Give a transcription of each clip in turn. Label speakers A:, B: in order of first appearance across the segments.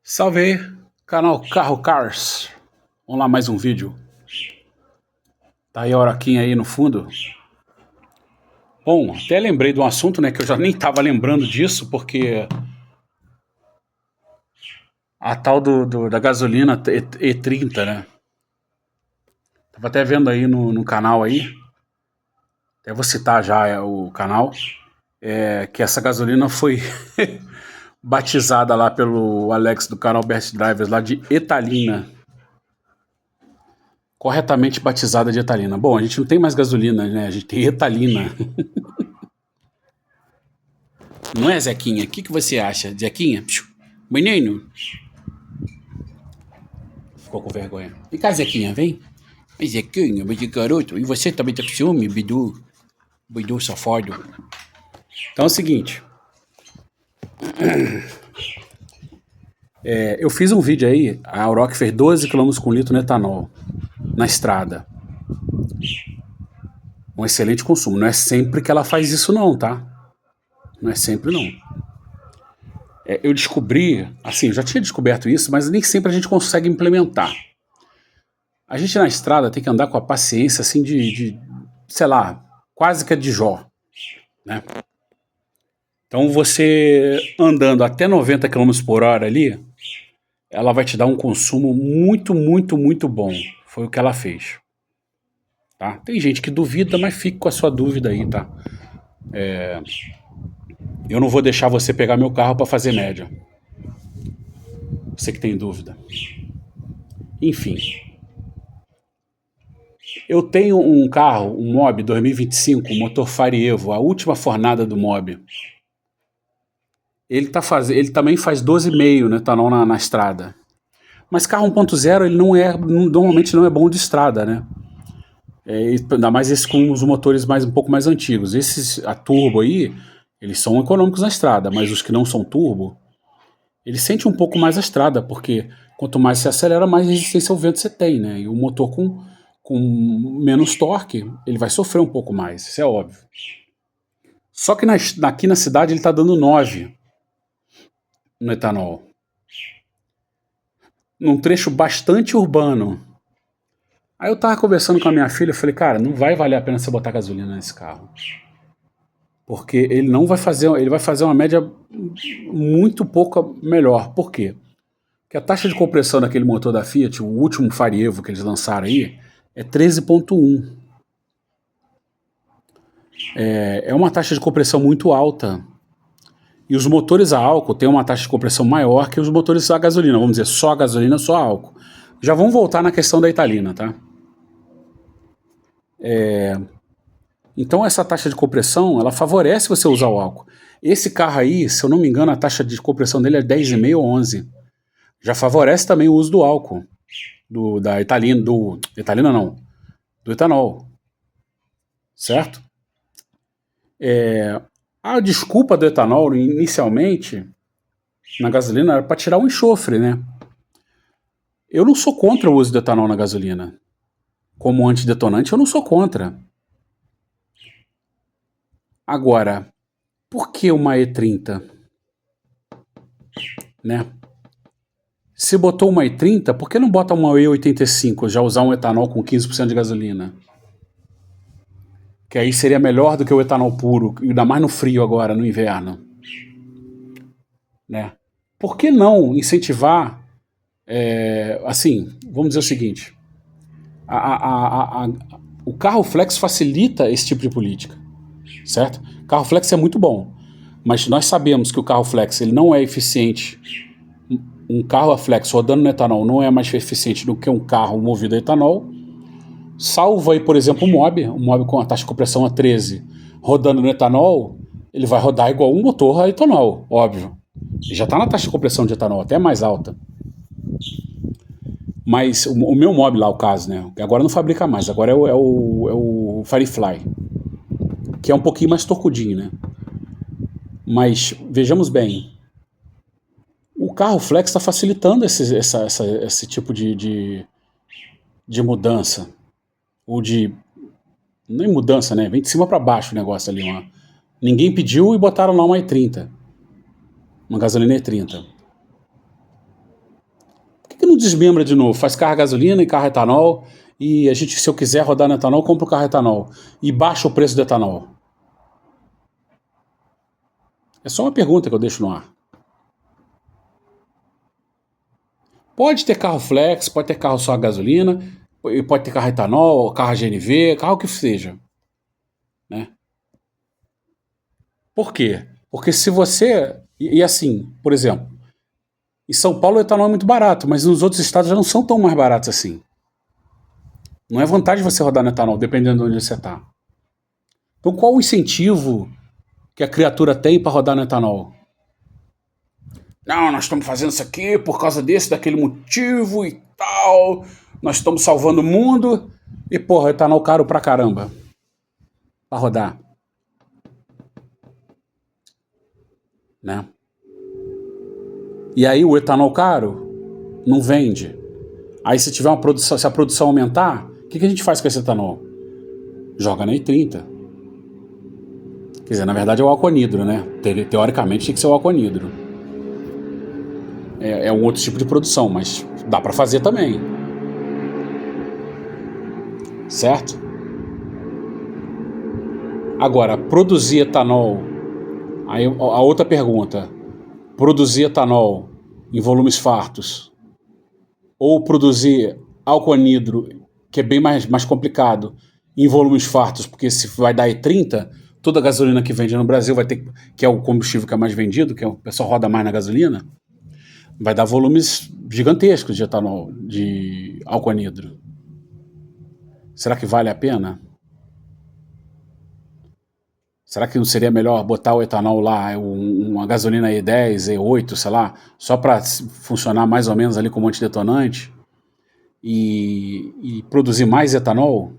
A: Salve aí, canal Carro Cars. Vamos lá, mais um vídeo. Tá aí a Oroquinha aí no fundo. Bom, até lembrei de um assunto, né, que eu já nem tava lembrando disso, porque a tal da gasolina E30, né? Tava até vendo aí no canal aí, até vou citar já o canal, que essa gasolina foi batizada lá pelo Alex do canal Best Drivers lá de Etalina. Corretamente batizada de Etalina. Bom, a gente não tem mais gasolina, né? A gente tem Etalina. Não é, Zequinha? O que você acha? Zequinha? Menino? Ficou com vergonha. Vem cá, Zequinha, vem. Mas Zequinha, mas garoto, e você também tá com ciúme, Bidu? Bidu safado. Então é o seguinte. Eu fiz um vídeo aí, a Auroch fez 12 km com litro no etanol, na estrada. Um excelente consumo. Não é sempre que ela faz isso não, tá? Não é sempre não. Eu descobri, assim, eu já tinha descoberto isso, mas nem sempre a gente consegue implementar. A gente na estrada tem que andar com a paciência, assim, sei lá, quase que de Jó, né? Então você andando até 90 km por hora ali, ela vai te dar um consumo muito, muito, muito bom. Foi o que ela fez. Tá? Tem gente que duvida, mas fique com a sua dúvida aí, tá? Eu não vou deixar você pegar meu carro para fazer média. Você que tem dúvida. Enfim. Eu tenho um carro, um Mob 2025, motor Fire Evo, a última fornada do Mob. Ele também faz 12,5 no etanol na estrada. Mas carro 1.0 ele normalmente não é bom de estrada, né? Ainda mais esse com os motores um pouco mais antigos. Esses a turbo aí, eles são econômicos na estrada, mas os que não são turbo, ele sente um pouco mais a estrada, porque quanto mais você acelera, mais resistência ao vento você tem, né? E o motor com menos torque, ele vai sofrer um pouco mais, isso é óbvio. Só que aqui na cidade ele está dando 9 no etanol. Num trecho bastante urbano. Aí eu tava conversando com a minha filha, eu falei, cara, não vai valer a pena você botar gasolina nesse carro. Porque ele vai fazer uma média muito pouco melhor. Por quê? Porque a taxa de compressão daquele motor da Fiat, o último Fire Evo que eles lançaram aí, é 13,1. É uma taxa de compressão muito alta. E os motores a álcool têm uma taxa de compressão maior que os motores a gasolina. Vamos dizer, só a gasolina, só álcool. Já vamos voltar na questão da Italina, tá? Então essa taxa de compressão, ela favorece você usar o álcool. Esse carro aí, se eu não me engano, a taxa de compressão dele é 10,5 ou 11. Já favorece também o uso do álcool. Da Italina, Italina não, do etanol. Certo? A desculpa do etanol, inicialmente, na gasolina, era para tirar o enxofre, né? Eu não sou contra o uso do etanol na gasolina. Como antidetonante, eu não sou contra. Agora, por que uma E30? Né? Se botou uma E30, por que não bota uma E85, já usar um etanol com 15% de gasolina? Que aí seria melhor do que o etanol puro, ainda mais no frio agora, no inverno. Né? Por que não incentivar, assim, vamos dizer o seguinte, o carro flex facilita esse tipo de política, certo? O carro flex é muito bom, mas nós sabemos que o carro flex ele não é eficiente. Um carro a flex rodando no etanol não é mais eficiente do que um carro movido a etanol, salvo aí, por exemplo, um Mob com a taxa de compressão a 13, rodando no etanol, ele vai rodar igual um motor a etanol, óbvio. Ele já está na taxa de compressão de etanol, até mais alta. Mas o meu Mob lá, o caso, né? Agora não fabrica mais, agora é o Firefly, que é um pouquinho mais torcudinho, né? Mas vejamos bem, o carro flex está facilitando esse tipo de mudança. Ou de. Nem mudança, né? Vem de cima para baixo o negócio ali. Ninguém pediu e botaram lá uma E30. Uma gasolina E30. desmembra de novo, faz carro a gasolina e carro a etanol, e a gente, se eu quiser rodar no etanol, compra o carro a etanol, e baixa o preço do etanol. É só uma pergunta que eu deixo no ar. Pode ter carro flex, pode ter carro só a gasolina, pode ter carro etanol, carro GNV, carro que seja, né? Por quê? Porque se você... E assim, por exemplo, em São Paulo o etanol é muito barato, mas nos outros estados já não são tão mais baratos assim. Não é vantagem você rodar no etanol, dependendo de onde você está. Então qual o incentivo que a criatura tem para rodar no etanol? Não, nós estamos fazendo isso aqui por causa desse, daquele motivo e tal. Nós estamos salvando o mundo. E, porra, etanol caro pra caramba. Pra rodar. Né? E aí o etanol caro não vende. Aí se tiver uma produção, se a produção aumentar, o que a gente faz com esse etanol? Joga na E30. Quer dizer, na verdade é o álcool anidro, né? Teoricamente tem que ser o álcool anidro. É um outro tipo de produção, mas dá para fazer também. Certo? Agora, produzir etanol... Aí a outra pergunta. Produzir etanol em volumes fartos ou produzir álcool anidro, que é bem mais complicado, em volumes fartos, porque se vai dar E30, toda a gasolina que vende no Brasil vai ter, que é o combustível que é mais vendido, que o pessoal roda mais na gasolina, vai dar volumes gigantescos de etanol, de álcool anidro. Será que vale a pena? Será que não seria melhor botar o etanol lá, uma gasolina E10, E8, sei lá, só para funcionar mais ou menos ali como antidetonante e produzir mais etanol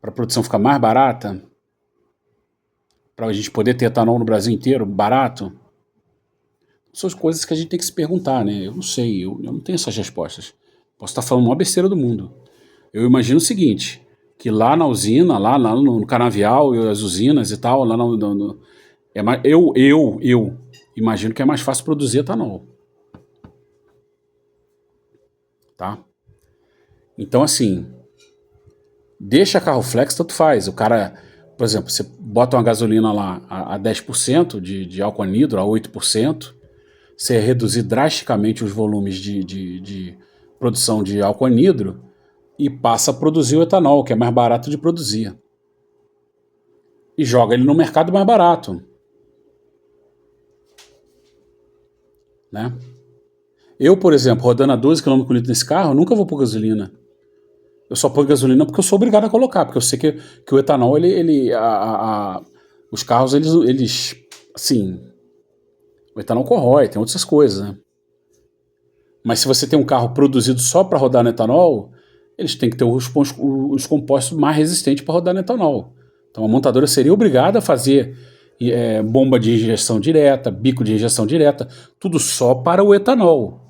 A: para a produção ficar mais barata, para a gente poder ter etanol no Brasil inteiro, barato? São as coisas que a gente tem que se perguntar, né? Eu não sei, eu não tenho essas respostas. Posso estar falando uma besteira do mundo. Eu imagino o seguinte, que lá na usina, lá no canavial, as usinas e tal, lá eu imagino que é mais fácil produzir etanol. Tá? Então, assim, deixa carro flex, tanto faz. O cara, por exemplo, você bota uma gasolina lá a 10% de álcool anidro, a 8%, você reduzir drasticamente os volumes de produção de álcool anidro e passa a produzir o etanol, que é mais barato de produzir. E joga ele no mercado mais barato. Né? Eu, por exemplo, rodando a 12 km por litro nesse carro, nunca vou pôr gasolina. Eu só ponho gasolina porque eu sou obrigado a colocar, porque eu sei que o etanol, os carros, eles, assim, o etanol corrói, tem outras coisas, né? Mas se você tem um carro produzido só para rodar no etanol, eles têm que ter os compostos mais resistentes para rodar no etanol. Então a montadora seria obrigada a fazer bomba de injeção direta, bico de injeção direta, tudo só para o etanol.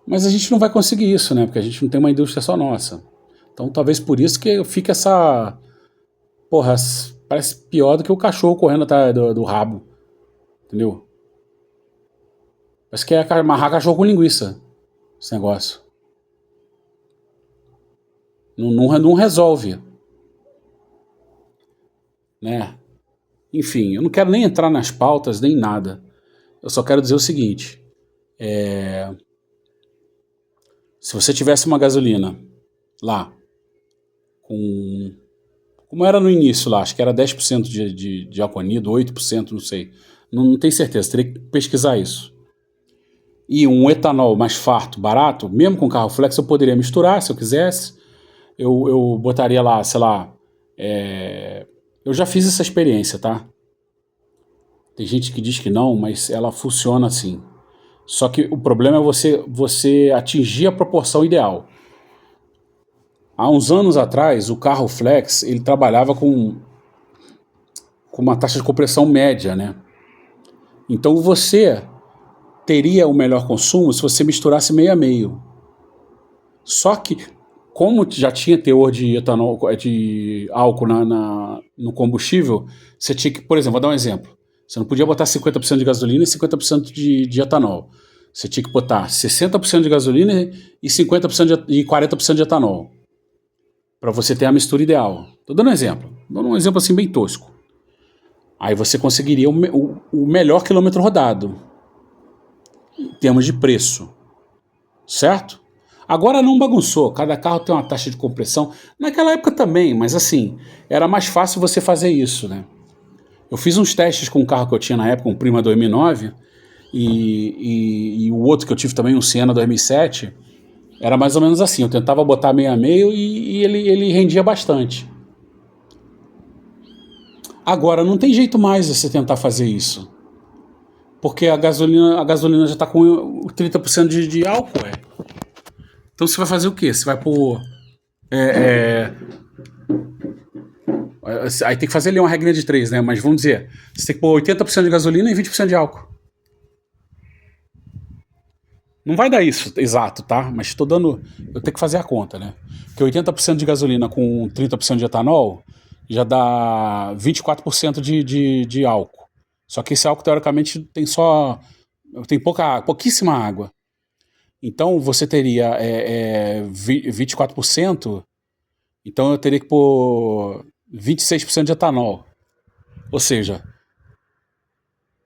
A: Mas a gente não vai conseguir isso, né? Porque a gente não tem uma indústria só nossa. Então talvez por isso que fica essa... Porra, parece pior do que o cachorro correndo atrás do rabo. Entendeu? Parece que é amarrar cachorro com linguiça, esse negócio. Não resolve. Né? Enfim, eu não quero nem entrar nas pautas, nem nada. Eu só quero dizer o seguinte. Se você tivesse uma gasolina lá, como era no início lá, acho que era 10% de álcool anidro, 8%, não sei. Não tenho certeza, teria que pesquisar isso. E um etanol mais farto, barato, mesmo com carro flex, eu poderia misturar se eu quisesse. Eu botaria lá, sei lá... Eu já fiz essa experiência, tá? Tem gente que diz que não, mas ela funciona assim. Só que o problema é você atingir a proporção ideal. Há uns anos atrás, o carro flex ele trabalhava com uma taxa de compressão média, né? Então você teria o melhor consumo se você misturasse meio a meio. Só que, como já tinha teor de etanol, de álcool no combustível, você tinha que, por exemplo, vou dar um exemplo. Você não podia botar 50% de gasolina e 50% de etanol. Você tinha que botar 60% de gasolina e 50% e 40% de etanol para você ter a mistura ideal. Tô dando um exemplo. Dando um exemplo assim bem tosco. Aí você conseguiria o melhor quilômetro rodado em termos de preço, certo? Agora não bagunçou, cada carro tem uma taxa de compressão. Naquela época também, mas assim, era mais fácil você fazer isso, né? Eu fiz uns testes com um carro que eu tinha na época, um Prima 2009, e o outro que eu tive também, um Siena 2007, era mais ou menos assim. Eu tentava botar meio a meio e ele rendia bastante. Agora, não tem jeito mais de você tentar fazer isso. Porque a gasolina já está com 30% de álcool, é. Então você vai fazer o quê? Você vai pôr. Aí tem que fazer ali uma regrinha de 3, né? Mas vamos dizer, você tem que pôr 80% de gasolina e 20% de álcool. Não vai dar isso exato, tá? Mas estou dando. Eu tenho que fazer a conta, né? Porque 80% de gasolina com 30% de etanol já dá 24% de álcool. Só que esse álcool, teoricamente, tem só. Tem pouquíssima água. Então você teria 24%, então eu teria que pôr 26% de etanol. Ou seja,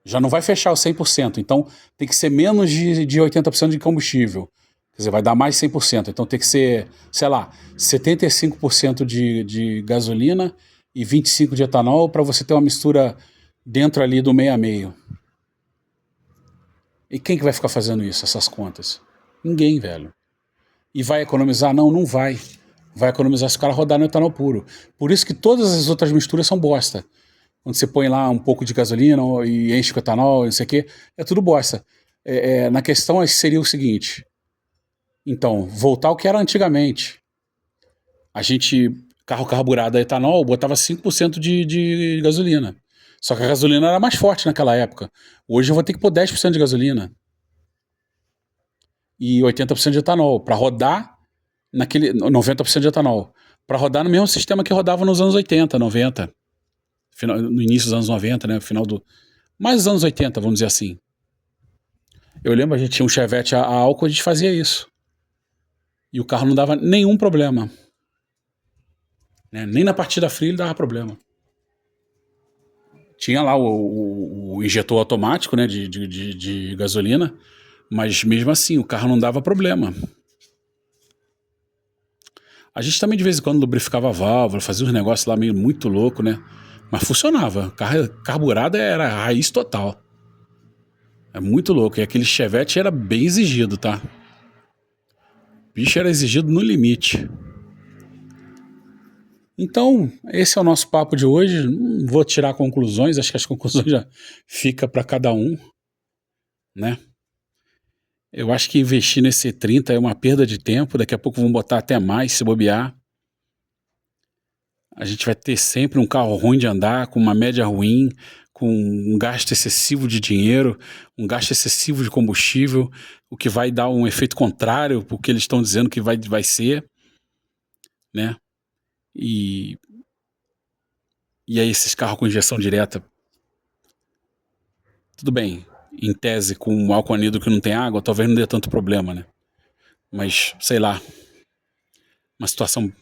A: já não vai fechar o 100%. Então tem que ser menos de 80% de combustível. Quer dizer, vai dar mais 100%. Então tem que ser, sei lá, 75% de gasolina e 25% de etanol para você ter uma mistura dentro ali do meio a meio. E quem que vai ficar fazendo isso, essas contas? Ninguém, velho. E vai economizar? Não, não vai. Vai economizar se o cara rodar no etanol puro. Por isso que todas as outras misturas são bosta. Quando você põe lá um pouco de gasolina e enche com etanol, não sei o quê, é tudo bosta. Na questão seria o seguinte. Então, voltar ao que era antigamente. A gente, carro carburado a etanol, botava 5% de gasolina. Só que a gasolina era mais forte naquela época. Hoje eu vou ter que pôr 10% de gasolina e 80% de etanol para rodar naquele 90% de etanol, para rodar no mesmo sistema que rodava nos anos 80, 90, no início dos anos 90, né, final do mais dos anos 80, vamos dizer assim. Eu lembro, a gente tinha um Chevette a álcool, a gente fazia isso. E o carro não dava nenhum problema. Né? Nem na partida fria ele dava problema. Tinha lá o injetor automático, né, de gasolina, mas mesmo assim o carro não dava problema. A gente também de vez em quando lubrificava a válvula, fazia uns negócios lá meio muito louco, né? Mas funcionava. Carburado era raiz total. É muito louco. E aquele Chevette era bem exigido, tá? O bicho era exigido no limite. Então, esse é o nosso papo de hoje. Não vou tirar conclusões, acho que as conclusões já fica para cada um, né? Eu acho que investir nesse 30 é uma perda de tempo. Daqui a pouco vão botar até mais se bobear. A gente vai ter sempre um carro ruim de andar, com uma média ruim, com um gasto excessivo de dinheiro, um gasto excessivo de combustível, o que vai dar um efeito contrário para o que eles estão dizendo que vai ser, né? E aí esses carros com injeção direta, tudo bem, em tese com álcool anidro que não tem água, talvez não dê tanto problema, né? Mas, sei lá, uma situação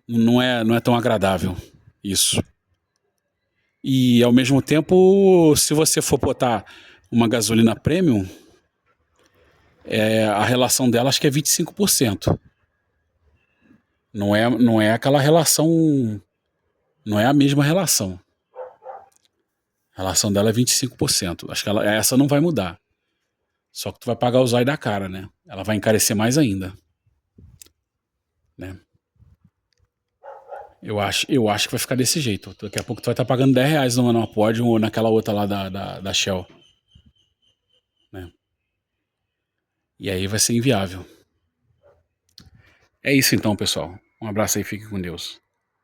A: não é tão agradável isso. E ao mesmo tempo, se você for botar uma gasolina premium, a relação dela acho que é 25%. Não é aquela relação. Não é a mesma relação. A relação dela é 25%. Acho que essa não vai mudar. Só que tu vai pagar o zóio da cara, né? Ela vai encarecer mais ainda. Né? Eu acho que vai ficar desse jeito. Daqui a pouco tu vai estar pagando R$10 numa Podium ou naquela outra lá da Shell. Né? E aí vai ser inviável. É isso então, pessoal. Um abraço aí, fique com Deus.